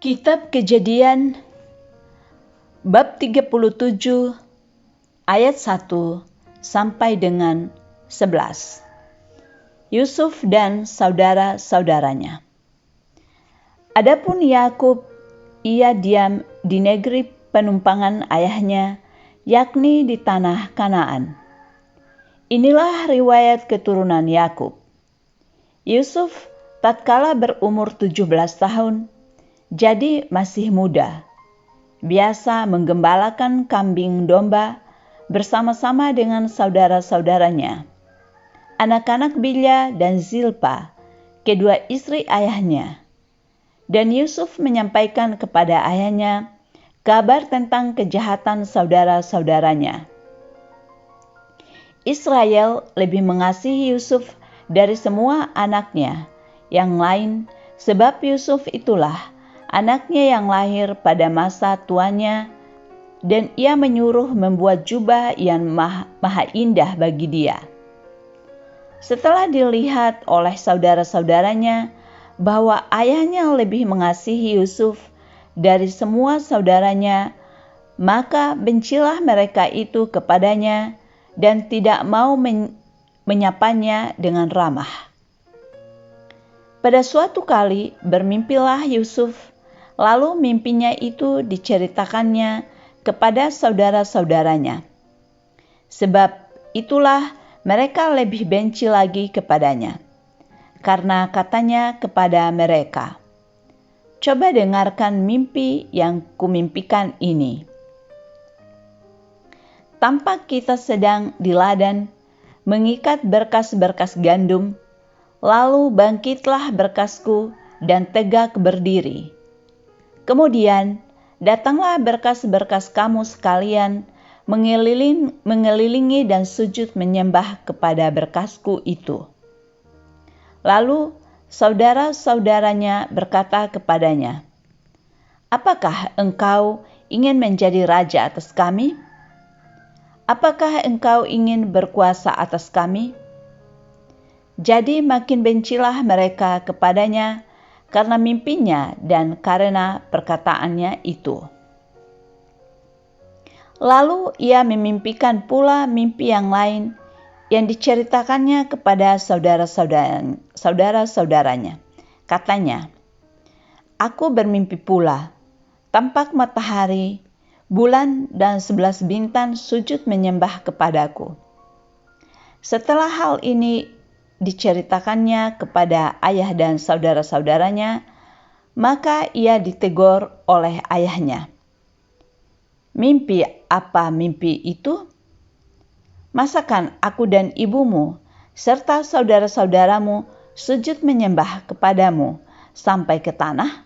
Kitab Kejadian bab 37 ayat 1 sampai dengan 11. Yusuf dan saudara-saudaranya. Adapun Yakub, ia diam di negeri penumpangan ayahnya, yakni di tanah Kanaan. Inilah riwayat keturunan Yakub. Yusuf tatkala berumur 17 tahun, jadi masih muda, biasa menggembalakan kambing domba bersama-sama dengan saudara-saudaranya, anak-anak Bilha dan Zilpa, kedua istri ayahnya. Dan Yusuf menyampaikan kepada ayahnya kabar tentang kejahatan saudara-saudaranya. Israel lebih mengasihi Yusuf dari semua anaknya yang lain, sebab Yusuf itulah anaknya yang lahir pada masa tuanya, dan ia menyuruh membuat jubah yang maha indah bagi dia. Setelah dilihat oleh saudara-saudaranya bahwa ayahnya lebih mengasihi Yusuf dari semua saudaranya, maka bencilah mereka itu kepadanya dan tidak mau menyapanya dengan ramah. Pada suatu kali bermimpilah Yusuf, lalu mimpinya itu diceritakannya kepada saudara-saudaranya. Sebab itulah mereka lebih benci lagi kepadanya. Karena katanya kepada mereka, "Coba dengarkan mimpi yang kumimpikan ini. Tampak kita sedang di ladang mengikat berkas-berkas gandum, lalu bangkitlah berkasku dan tegak berdiri. Kemudian datanglah berkas-berkas kamu sekalian mengelilingi dan sujud menyembah kepada berkasku itu." Lalu saudara-saudaranya berkata kepadanya, "Apakah engkau ingin menjadi raja atas kami? Apakah engkau ingin berkuasa atas kami?" Jadi makin bencilah mereka kepadanya karena mimpinya dan karena perkataannya itu. Lalu ia memimpikan pula mimpi yang lain yang diceritakannya kepada saudara-saudaranya. Katanya, "Aku bermimpi pula, tampak matahari, bulan dan 11 bintang sujud menyembah kepadaku." Setelah hal ini diceritakannya kepada ayah dan saudara-saudaranya, maka ia ditegur oleh ayahnya. "Mimpi apa mimpi itu? Masakan aku dan ibumu serta saudara-saudaramu sujud menyembah kepadamu sampai ke tanah?"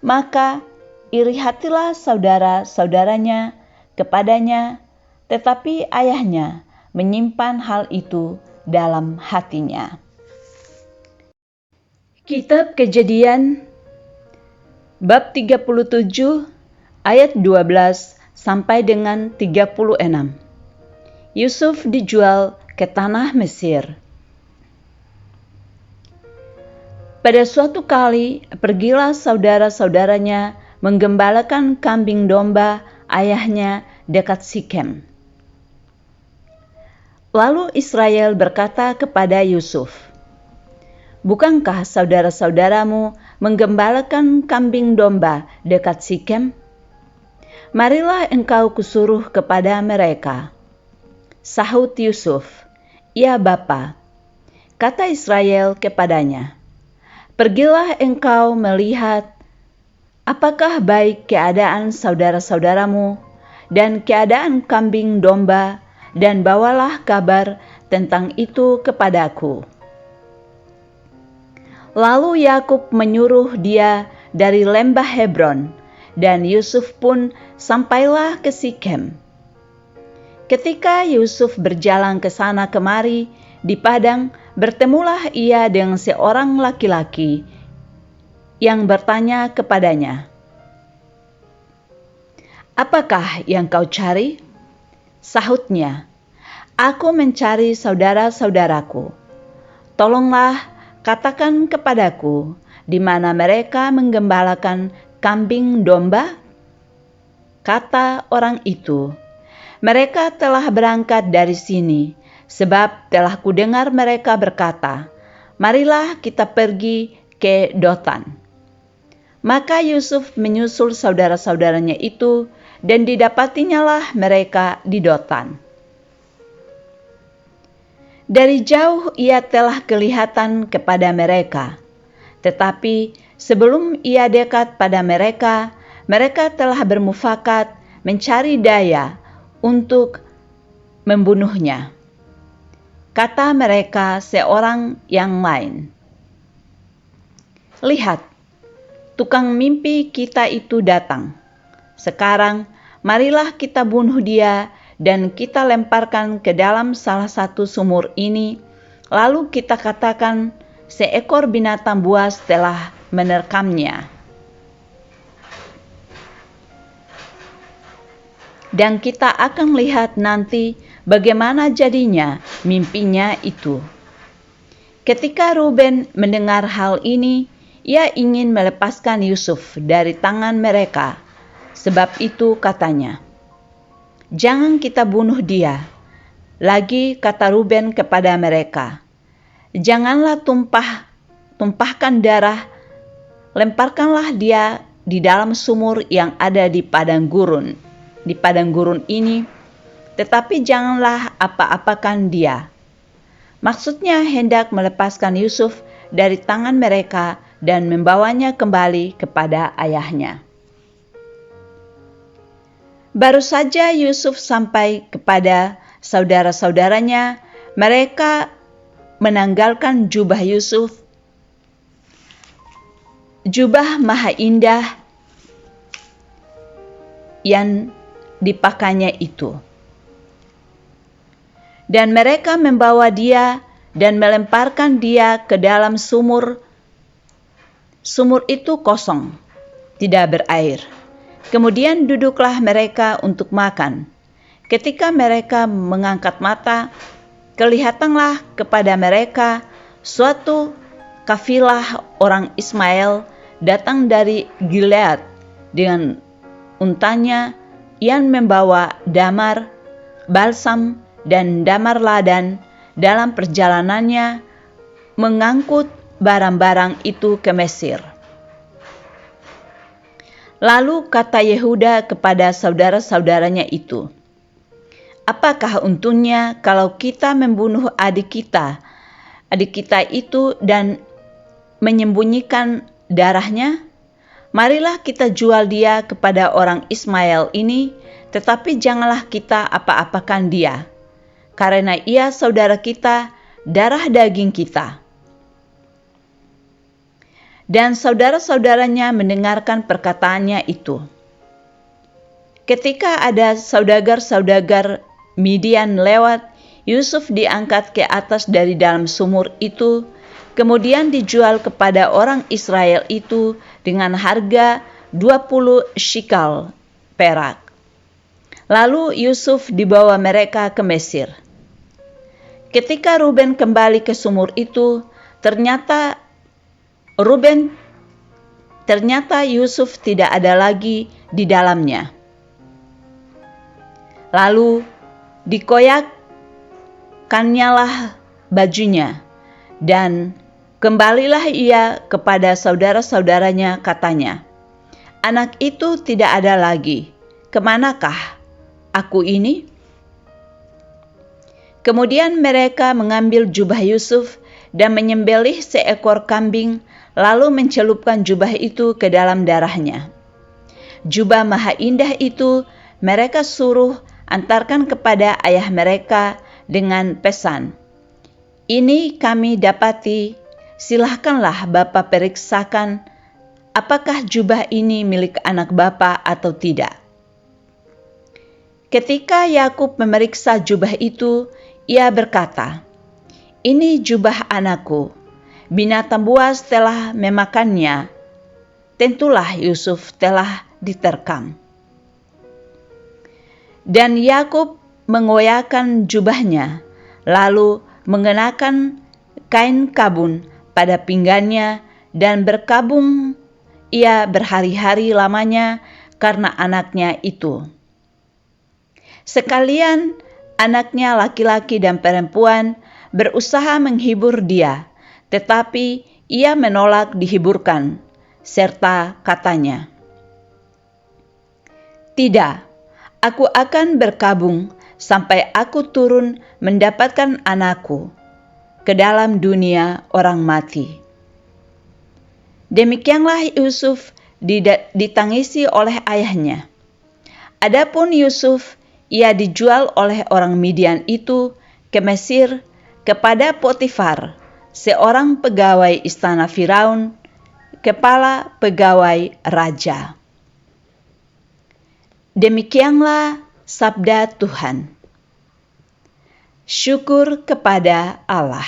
Maka iri hatilah saudara-saudaranya kepadanya, tetapi ayahnya menyimpan hal itu dalam hatinya. Kitab Kejadian bab 37 ayat 12 sampai dengan 36. Yusuf dijual ke tanah Mesir. Pada suatu kali pergilah saudara-saudaranya menggembalakan kambing domba ayahnya dekat Sikem. Lalu Israel berkata kepada Yusuf, "Bukankah saudara-saudaramu menggembalakan kambing domba dekat Sikem? Marilah engkau kusuruh kepada mereka." Sahut Yusuf, "Ya Bapa." Kata Israel kepadanya, "Pergilah engkau melihat apakah baik keadaan saudara-saudaramu dan keadaan kambing domba, dan bawalah kabar tentang itu kepadaku." Lalu Yakub menyuruh dia dari lembah Hebron, dan Yusuf pun sampailah ke Sikem. Ketika Yusuf berjalan ke sana kemari di padang, bertemulah ia dengan seorang laki-laki yang bertanya kepadanya, "Apakah yang kau cari?" Sahutnya, "Aku mencari saudara-saudaraku. Tolonglah katakan kepadaku di mana mereka menggembalakan kambing domba?" Kata orang itu, "Mereka telah berangkat dari sini, sebab telah kudengar mereka berkata, 'Marilah kita pergi ke Dotan.'" Maka Yusuf menyusul saudara-saudaranya itu, dan didapatinyalah mereka di Dotan. Dari jauh ia telah kelihatan kepada mereka, tetapi sebelum ia dekat pada mereka, mereka telah bermufakat mencari daya untuk membunuhnya. Kata mereka seorang yang lain, "Lihat, tukang mimpi kita itu datang. Sekarang marilah kita bunuh dia dan kita lemparkan ke dalam salah satu sumur ini, lalu kita katakan seekor binatang buas telah menerkamnya. Dan kita akan lihat nanti bagaimana jadinya mimpinya itu." Ketika Ruben mendengar hal ini, ia ingin melepaskan Yusuf dari tangan mereka. Sebab itu katanya, "Jangan kita bunuh dia." Lagi kata Ruben kepada mereka, "Janganlah tumpahkan darah, lemparkanlah dia di dalam sumur yang ada di padang gurun ini, tetapi janganlah apa-apakan dia." Maksudnya hendak melepaskan Yusuf dari tangan mereka dan membawanya kembali kepada ayahnya. Baru saja Yusuf sampai kepada saudara-saudaranya, mereka menanggalkan jubah Yusuf, jubah maha indah yang dipakainya itu. Dan mereka membawa dia dan melemparkan dia ke dalam sumur. Sumur itu kosong, tidak berair. Kemudian duduklah mereka untuk makan. Ketika mereka mengangkat mata, kelihatanlah kepada mereka suatu kafilah orang Ismail datang dari Gilead dengan untanya yang membawa damar, balsam, dan damar ladan dalam perjalanannya mengangkut barang-barang itu ke Mesir. Lalu kata Yehuda kepada saudara-saudaranya itu, "Apakah untungnya kalau kita membunuh adik kita itu dan menyembunyikan darahnya? Marilah kita jual dia kepada orang Ismail ini, tetapi janganlah kita apa-apakan dia, karena ia saudara kita, darah daging kita." Dan saudara-saudaranya mendengarkan perkataannya itu. Ketika ada saudagar-saudagar Midian lewat, Yusuf diangkat ke atas dari dalam sumur itu, kemudian dijual kepada orang Israel itu dengan harga 20 shikal perak. Lalu Yusuf dibawa mereka ke Mesir. Ketika Ruben kembali ke sumur itu, ternyata Yusuf tidak ada lagi di dalamnya. Lalu dikoyakkannyalah bajunya, dan kembalilah ia kepada saudara-saudaranya, katanya, "Anak itu tidak ada lagi. Kemanakah aku ini?" Kemudian mereka mengambil jubah Yusuf dan menyembelih seekor kambing, lalu mencelupkan jubah itu ke dalam darahnya. Jubah maha indah itu mereka suruh antarkan kepada ayah mereka dengan pesan, "Ini kami dapati, silahkanlah Bapa periksakan apakah jubah ini milik anak Bapa atau tidak." Ketika Yakub memeriksa jubah itu, ia berkata, "Ini jubah anakku. Binatang buas telah memakannya. Tentulah Yusuf telah diterkam." Dan Yakub mengoyakkan jubahnya, lalu mengenakan kain kabun pada pinggangnya dan berkabung ia berhari-hari lamanya karena anaknya itu. Sekalian anaknya laki-laki dan perempuan berusaha menghibur dia, tetapi ia menolak dihiburkan, serta katanya, "Tidak, aku akan berkabung sampai aku turun mendapatkan anakku ke dalam dunia orang mati." Demikianlah Yusuf ditangisi oleh ayahnya. Adapun Yusuf, ia dijual oleh orang Midian itu ke Mesir kepada Potifar, seorang pegawai istana Firaun, kepala pegawai raja. Demikianlah sabda Tuhan. Syukur kepada Allah.